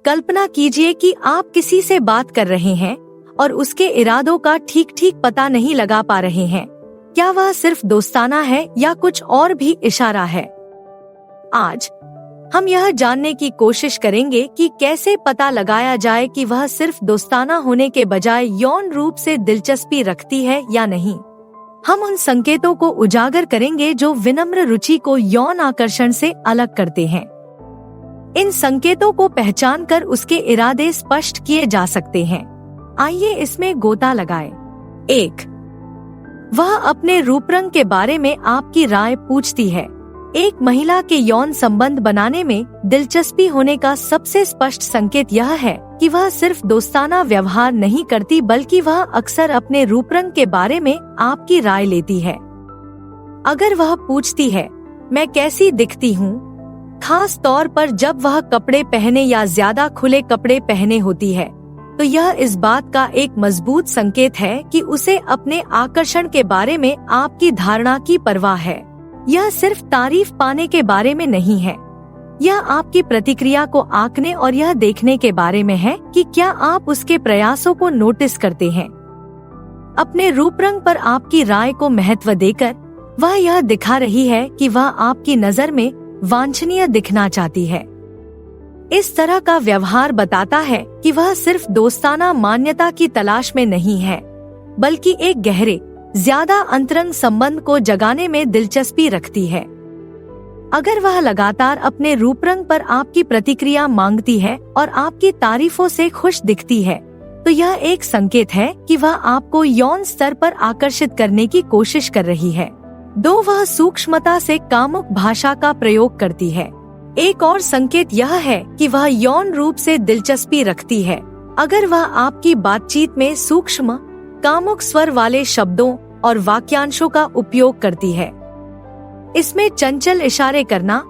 कल्पना कीजिए कि आप किसी से बात कर रहे हैं और उसके इरादों का ठीक ठीक पता नहीं लगा पा रहे हैं। क्या वह सिर्फ दोस्ताना है या कुछ और भी इशारा है? आज हम यह जानने की कोशिश करेंगे कि कैसे पता लगाया जाए कि वह सिर्फ दोस्ताना होने के बजाय यौन रूप से दिलचस्पी रखती है या नहीं। हम उन संकेतों को उजागर करेंगे जो विनम्र रुचि को यौन आकर्षण से अलग करते हैं। इन संकेतों को पहचानकर उसके इरादे स्पष्ट किए जा सकते हैं। आइए इसमें गोता लगाएं। 1. वह अपने रूप रंग के बारे में आपकी राय पूछती है। एक महिला के यौन संबंध बनाने में दिलचस्पी होने का सबसे स्पष्ट संकेत यह है कि वह सिर्फ दोस्ताना व्यवहार नहीं करती बल्कि वह अक्सर अपने रूप रंग के बारे में आपकी राय लेती है। अगर वह पूछती है, मैं कैसी दिखती हूँ, खास तौर पर जब वह कपड़े पहने या ज्यादा खुले कपड़े पहने होती है, तो यह इस बात का एक मजबूत संकेत है कि उसे अपने आकर्षण के बारे में आपकी धारणा की परवाह है। यह सिर्फ तारीफ पाने के बारे में नहीं है, यह आपकी प्रतिक्रिया को आंकने और यह देखने के बारे में है कि क्या आप उसके प्रयासों को नोटिस करते हैं। अपने रूप रंग पर आपकी राय को महत्व देकर वह यह दिखा रही है कि वह आपकी नजर में वांछनीय दिखना चाहती है। इस तरह का व्यवहार बताता है कि वह सिर्फ दोस्ताना मान्यता की तलाश में नहीं है, बल्कि एक गहरे, ज्यादा अंतरंग संबंध को जगाने में दिलचस्पी रखती है। अगर वह लगातार अपने रूप रंग पर आपकी प्रतिक्रिया मांगती है और आपकी तारीफों से खुश दिखती है, तो यह एक संकेत है कि वह आपको यौन स्तर पर आकर्षित करने की कोशिश कर रही है। 2. वह सूक्ष्मता से कामुक भाषा का प्रयोग करती है। एक और संकेत यह है कि वह यौन रूप से दिलचस्पी रखती है अगर वह आपकी बातचीत में सूक्ष्म, कामुक स्वर वाले शब्दों और वाक्यांशों का उपयोग करती है। इसमें चंचल इशारे करना,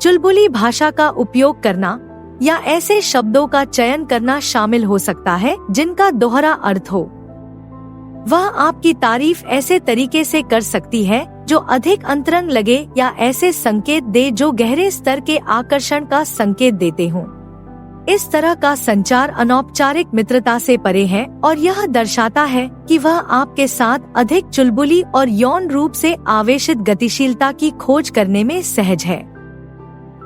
चुलबुली भाषा का उपयोग करना या ऐसे शब्दों का चयन करना शामिल हो सकता है जिनका दोहरा अर्थ हो। वह आपकी तारीफ ऐसे तरीके से कर सकती है जो अधिक अंतरंग लगे या ऐसे संकेत दे जो गहरे स्तर के आकर्षण का संकेत देते हों। इस तरह का संचार अनौपचारिक मित्रता से परे है और यह दर्शाता है कि वह आपके साथ अधिक चुलबुली और यौन रूप से आवेशित गतिशीलता की खोज करने में सहज है।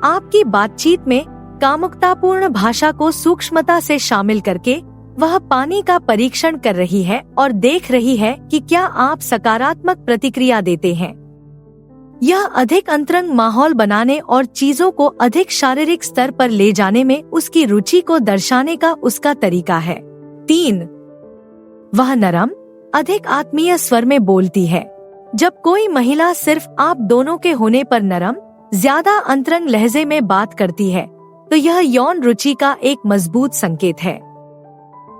आपकी बातचीत में कामुकतापूर्ण भाषा को सूक्ष्मता से शामिल करके वह पानी का परीक्षण कर रही है और देख रही है कि क्या आप सकारात्मक प्रतिक्रिया देते हैं। यह अधिक अंतरंग माहौल बनाने और चीजों को अधिक शारीरिक स्तर पर ले जाने में उसकी रुचि को दर्शाने का उसका तरीका है। 3. वह नरम, अधिक आत्मीय स्वर में बोलती है। जब कोई महिला सिर्फ आप दोनों के होने पर नरम, ज्यादा अंतरंग लहजे में बात करती है, तो यह यौन रुचि का एक मजबूत संकेत है।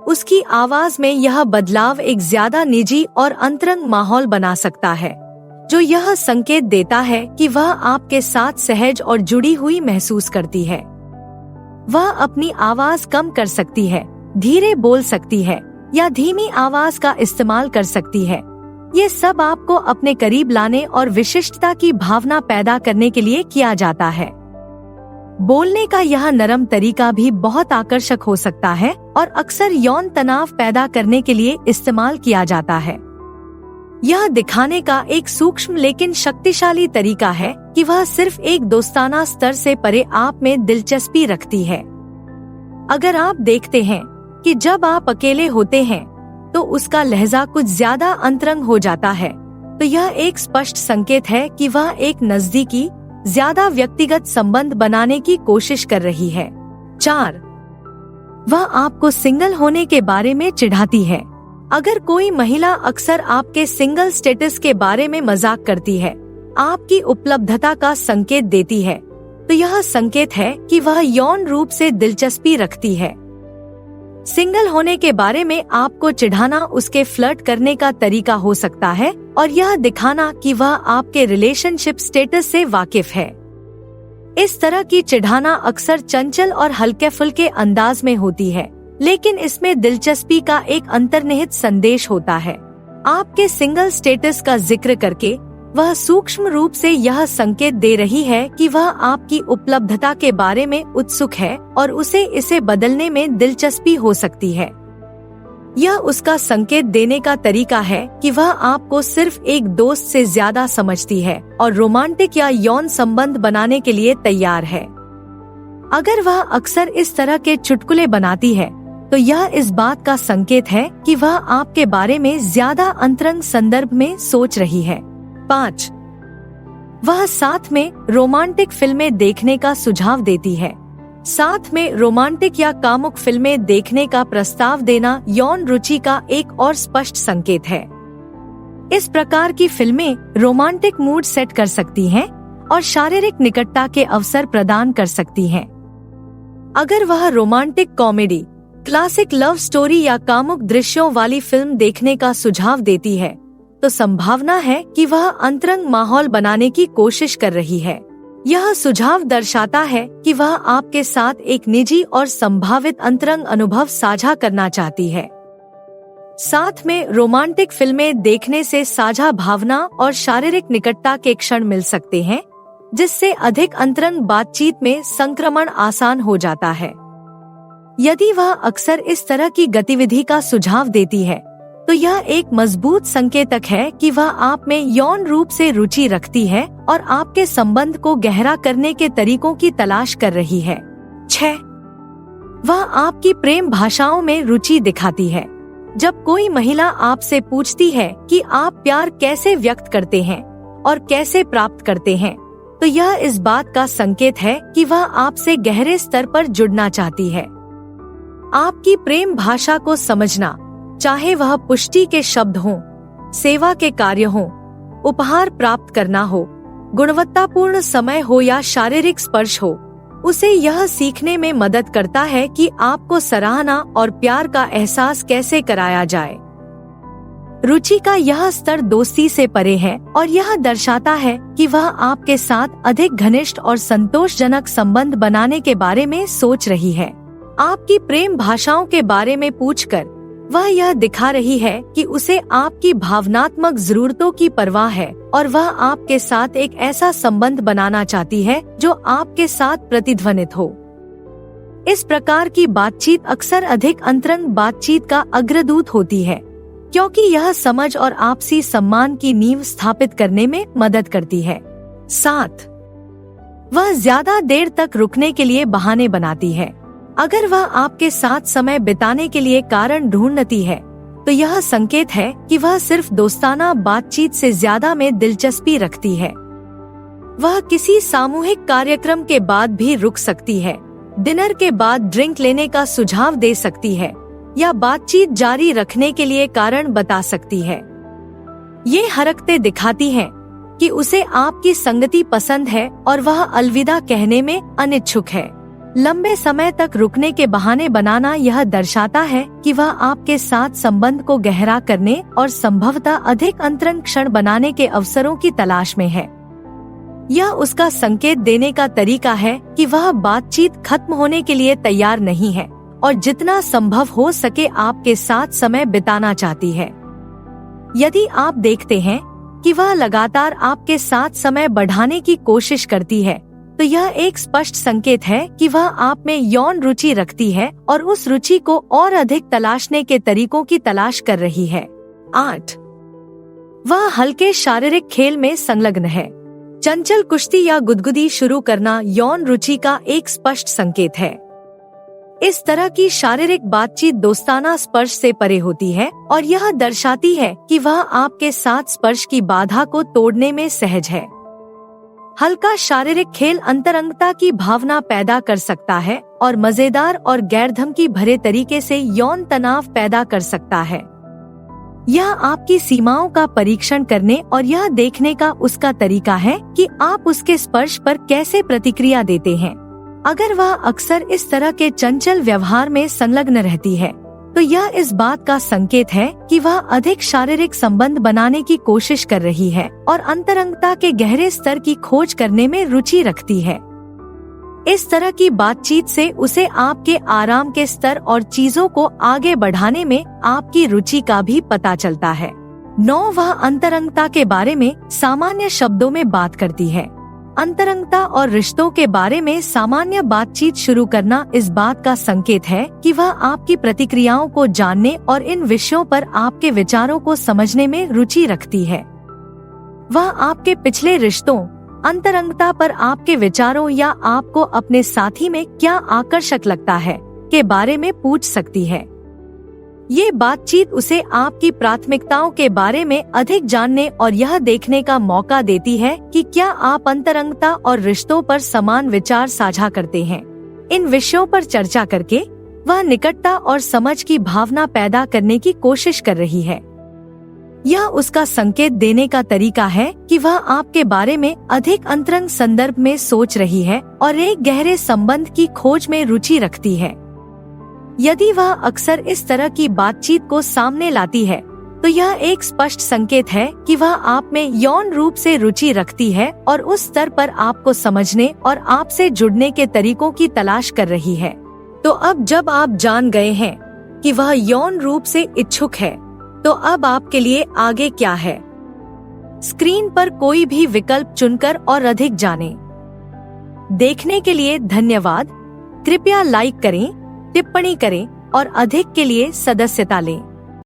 उसकी आवाज में यह बदलाव एक ज्यादा निजी और अंतरंग माहौल बना सकता है, जो यह संकेत देता है कि वह आपके साथ सहज और जुड़ी हुई महसूस करती है। वह अपनी आवाज कम कर सकती है, धीरे बोल सकती है या धीमी आवाज का इस्तेमाल कर सकती है। ये सब आपको अपने करीब लाने और विशिष्टता की भावना पैदा करने के लिए किया जाता है। बोलने का यह नरम तरीका भी बहुत आकर्षक हो सकता है और अक्सर यौन तनाव पैदा करने के लिए इस्तेमाल किया जाता है। यह दिखाने का एक सूक्ष्म लेकिन शक्तिशाली तरीका है कि वह सिर्फ एक दोस्ताना स्तर से परे आप में दिलचस्पी रखती है। अगर आप देखते हैं कि जब आप अकेले होते हैं तो उसका लहजा कुछ ज्यादा अंतरंग हो जाता है, तो यह एक स्पष्ट संकेत है कि वह एक नजदीकी, ज्यादा व्यक्तिगत संबंध बनाने की कोशिश कर रही है। 4. वह आपको सिंगल होने के बारे में चिढ़ाती है। अगर कोई महिला अक्सर आपके सिंगल स्टेटस के बारे में मजाक करती है, आपकी उपलब्धता का संकेत देती है, तो यह संकेत है कि वह यौन रूप से दिलचस्पी रखती है। सिंगल होने के बारे में आपको चिढ़ाना उसके फ्लर्ट करने का तरीका हो सकता है और यह दिखाना कि वह आपके रिलेशनशिप स्टेटस से वाकिफ है। इस तरह की चिढ़ाना अक्सर चंचल और हल्के फुल्के अंदाज में होती है, लेकिन इसमें दिलचस्पी का एक अंतर्निहित संदेश होता है। आपके सिंगल स्टेटस का जिक्र करके वह सूक्ष्म रूप से यह संकेत दे रही है कि वह आपकी उपलब्धता के बारे में उत्सुक है और उसे इसे बदलने में दिलचस्पी हो सकती है। यह उसका संकेत देने का तरीका है कि वह आपको सिर्फ एक दोस्त से ज्यादा समझती है और रोमांटिक या यौन संबंध बनाने के लिए तैयार है। अगर वह अक्सर इस तरह के चुटकुले बनाती है तो यह इस बात का संकेत है कि वह आपके बारे में ज्यादा अंतरंग संदर्भ में सोच रही है। 5. वह साथ में रोमांटिक फिल्में देखने का सुझाव देती है। साथ में रोमांटिक या कामुक फिल्में देखने का प्रस्ताव देना यौन रुचि का एक और स्पष्ट संकेत है। इस प्रकार की फिल्में रोमांटिक मूड सेट कर सकती हैं और शारीरिक निकटता के अवसर प्रदान कर सकती हैं। अगर वह romantic comedy, classic love story या कामुक दृश्यों वाली फिल्म देखने का सुझाव देती है तो संभावना है कि वह अंतरंग माहौल बनाने की कोशिश कर रही है। यह सुझाव दर्शाता है कि वह आपके साथ एक निजी और संभावित अंतरंग अनुभव साझा करना चाहती है। साथ में रोमांटिक फिल्में देखने से साझा भावना और शारीरिक निकटता के क्षण मिल सकते हैं, जिससे अधिक अंतरंग बातचीत में संक्रमण आसान हो जाता है। यदि वह अक्सर इस तरह की गतिविधि का सुझाव देती है तो यह एक मजबूत संकेतक है कि वह आप में यौन रूप से रुचि रखती है और आपके संबंध को गहरा करने के तरीकों की तलाश कर रही है। 6. वह आपकी प्रेम भाषाओं में रुचि दिखाती है। जब कोई महिला आपसे पूछती है कि आप प्यार कैसे व्यक्त करते हैं और कैसे प्राप्त करते हैं, तो यह इस बात का संकेत है कि वह आपसे गहरे स्तर पर जुड़ना चाहती है। आपकी प्रेम भाषा को समझना, चाहे वह पुष्टि के शब्द हों, सेवा के कार्य हों, उपहार प्राप्त करना हो, गुणवत्तापूर्ण समय हो या शारीरिक स्पर्श हो, उसे यह सीखने में मदद करता है कि आपको सराहना और प्यार का एहसास कैसे कराया जाए। रुचि का यह स्तर दोस्ती से परे है और यह दर्शाता है कि वह आपके साथ अधिक घनिष्ठ और संतोषजनक संबंध बनाने के बारे में सोच रही है। आपकी प्रेम भाषाओं के बारे में पूछकर वह यह दिखा रही है कि उसे आपकी भावनात्मक जरूरतों की परवाह है और वह आपके साथ एक ऐसा संबंध बनाना चाहती है जो आपके साथ प्रतिध्वनित हो। इस प्रकार की बातचीत अक्सर अधिक अंतरंग बातचीत का अग्रदूत होती है, क्योंकि यह समझ और आपसी सम्मान की नींव स्थापित करने में मदद करती है। 7. वह ज्यादा देर तक रुकने के लिए बहाने बनाती है। अगर वह आपके साथ समय बिताने के लिए कारण ढूंढती है तो यह संकेत है कि वह सिर्फ दोस्ताना बातचीत से ज्यादा में दिलचस्पी रखती है। वह किसी सामूहिक कार्यक्रम के बाद भी रुक सकती है, डिनर के बाद ड्रिंक लेने का सुझाव दे सकती है या बातचीत जारी रखने के लिए कारण बता सकती है। ये हरकतें दिखाती हैं कि उसे आपकी संगति पसंद है और वह अलविदा कहने में अनिच्छुक है। लंबे समय तक रुकने के बहाने बनाना यह दर्शाता है कि वह आपके साथ संबंध को गहरा करने और संभवतः अधिक अंतरंग क्षण बनाने के अवसरों की तलाश में है। यह उसका संकेत देने का तरीका है कि वह बातचीत खत्म होने के लिए तैयार नहीं है और जितना संभव हो सके आपके साथ समय बिताना चाहती है। यदि आप देखते हैं कि वह लगातार आपके साथ समय बढ़ाने की कोशिश करती है तो यह एक स्पष्ट संकेत है कि वह आप में यौन रुचि रखती है और उस रुचि को और अधिक तलाशने के तरीकों की तलाश कर रही है। 8. वह हल्के शारीरिक खेल में संलग्न है। चंचल कुश्ती या गुदगुदी शुरू करना यौन रुचि का एक स्पष्ट संकेत है। इस तरह की शारीरिक बातचीत दोस्ताना स्पर्श से परे होती है और यह दर्शाती है कि वह आपके साथ स्पर्श की बाधा को तोड़ने में सहज है। हल्का शारीरिक खेल अंतरंगता की भावना पैदा कर सकता है और मजेदार और गैरधमकी भरे तरीके से यौन तनाव पैदा कर सकता है। यह आपकी सीमाओं का परीक्षण करने और यह देखने का उसका तरीका है कि आप उसके स्पर्श पर कैसे प्रतिक्रिया देते हैं। अगर वह अक्सर इस तरह के चंचल व्यवहार में संलग्न रहती है तो यह इस बात का संकेत है कि वह अधिक शारीरिक संबंध बनाने की कोशिश कर रही है और अंतरंगता के गहरे स्तर की खोज करने में रुचि रखती है। इस तरह की बातचीत से उसे आपके आराम के स्तर और चीजों को आगे बढ़ाने में आपकी रुचि का भी पता चलता है। 9 वह अंतरंगता के बारे में सामान्य शब्दों में बात करती है। अंतरंगता और रिश्तों के बारे में सामान्य बातचीत शुरू करना इस बात का संकेत है कि वह आपकी प्रतिक्रियाओं को जानने और इन विषयों पर आपके विचारों को समझने में रुचि रखती है। वह आपके पिछले रिश्तों, अंतरंगता पर आपके विचारों या आपको अपने साथी में क्या आकर्षक लगता है के बारे में पूछ सकती है। ये बातचीत उसे आपकी प्राथमिकताओं के बारे में अधिक जानने और यह देखने का मौका देती है कि क्या आप अंतरंगता और रिश्तों पर समान विचार साझा करते हैं। इन विषयों पर चर्चा करके वह निकटता और समझ की भावना पैदा करने की कोशिश कर रही है। यह उसका संकेत देने का तरीका है कि वह आपके बारे में अधिक अंतरंग संदर्भ में सोच रही है और एक गहरे संबंध की खोज में रुचि रखती है। यदि वह अक्सर इस तरह की बातचीत को सामने लाती है, तो यह एक स्पष्ट संकेत है कि वह आप में यौन रूप से रुचि रखती है और उस स्तर पर आपको समझने और आपसे जुड़ने के तरीकों की तलाश कर रही है। तो अब जब आप जान गए हैं कि वह यौन रूप से इच्छुक है, तो अब आपके लिए आगे क्या है? स्क्रीन पर कोई भी विकल्प चुनकर और अधिक जानें। देखने के लिए धन्यवाद। कृपया लाइक करें, टिप्पणी करें और अधिक के लिए सदस्यता लें।